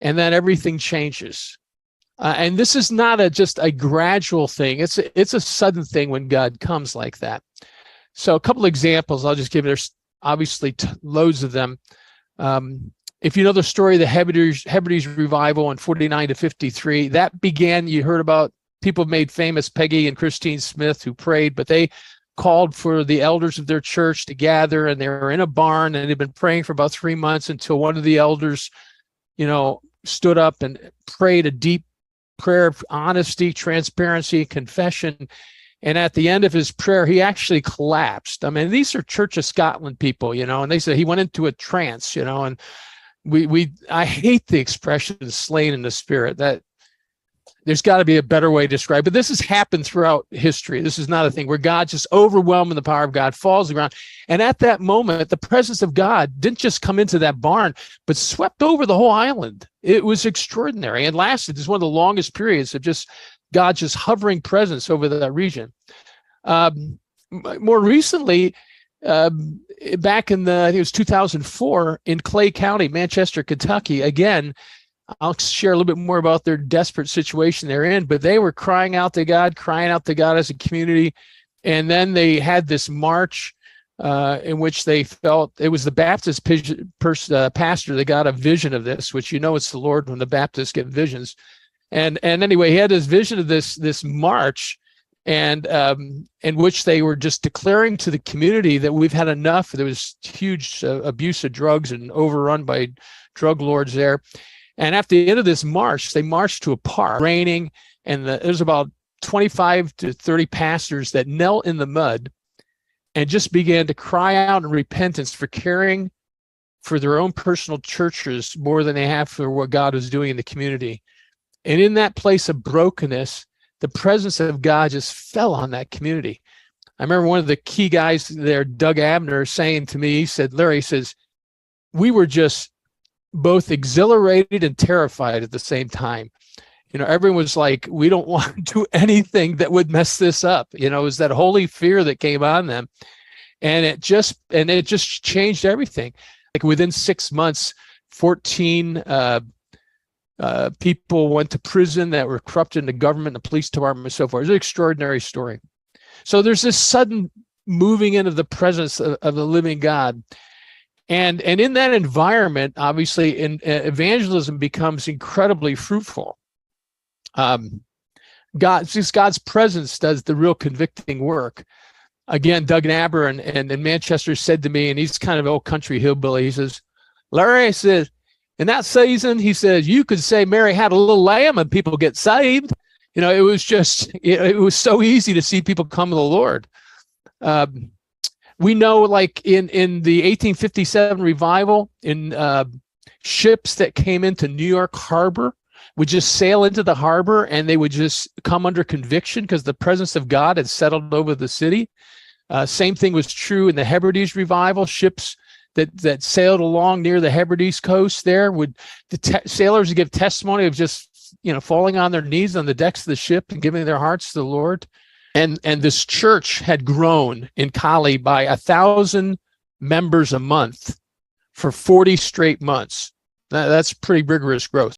and then everything changes. And this is not just a gradual thing. It's a sudden thing when God comes like that. So a couple of examples I'll just give you. There's obviously loads of them. If you know the story of the Hebrides revival in 49 to 53, that began, you heard about people made famous, Peggy and Christine Smith, who prayed, but they called for the elders of their church to gather, and they were in a barn, and they'd been praying for about 3 months until one of the elders, stood up and prayed a deep prayer of honesty, transparency, confession. And at the end of his prayer, he actually collapsed. I mean, these are Church of Scotland people, and they said he went into a trance, and I hate the expression slain in the spirit. That there's got to be a better way to describe it. But this has happened throughout history. This is not a thing where God just overwhelmed in the power of God, falls to the ground. And at that moment, the presence of God didn't just come into that barn, but swept over the whole island. It was extraordinary and lasted. It's one of the longest periods of just God just hovering presence over that region. More recently, back in I think it was 2004 in Clay County, Manchester, Kentucky, again, I'll share a little bit more about their desperate situation they're in, but they were crying out to God as a community. And then they had this march in which they felt it was the Baptist pastor that got a vision of this, which it's the Lord when the Baptists get visions. And anyway, he had this vision of this march, and in which they were just declaring to the community that we've had enough. There was huge abuse of drugs and overrun by drug lords there. And at the end of this march, they marched to a park, raining, and there's about 25 to 30 pastors that knelt in the mud and just began to cry out in repentance for caring for their own personal churches more than they have for what God was doing in the community. And in that place of brokenness, the presence of God just fell on that community. I remember one of the key guys there, Doug Abner, saying to me, he said, Larry, we were just both exhilarated and terrified at the same time. Everyone was like, we don't want to do anything that would mess this up. It was that holy fear that came on them. And it just changed everything. Like within 6 months, 14 people went to prison that were corrupt in the government, the police department, and so forth. It's an extraordinary story. So there's this sudden moving into the presence of the living God. And in that environment, obviously, evangelism becomes incredibly fruitful. God's presence does the real convicting work. Again, Doug Abner in Manchester said to me, and he's kind of an old country hillbilly, he says, Larry, I said, in that season, he says, you could say Mary had a little lamb and people get saved. It was just, it was so easy to see people come to the Lord. We know, like in the 1857 revival, in ships that came into New York Harbor would just sail into the harbor, and they would just come under conviction because the presence of God had settled over the city. Same thing was true in the Hebrides revival. Ships that sailed along near the Hebrides coast there sailors would give testimony of just falling on their knees on the decks of the ship and giving their hearts to the Lord. And this church had grown in Cali by 1,000 members a month for 40 straight months. That's pretty rigorous growth.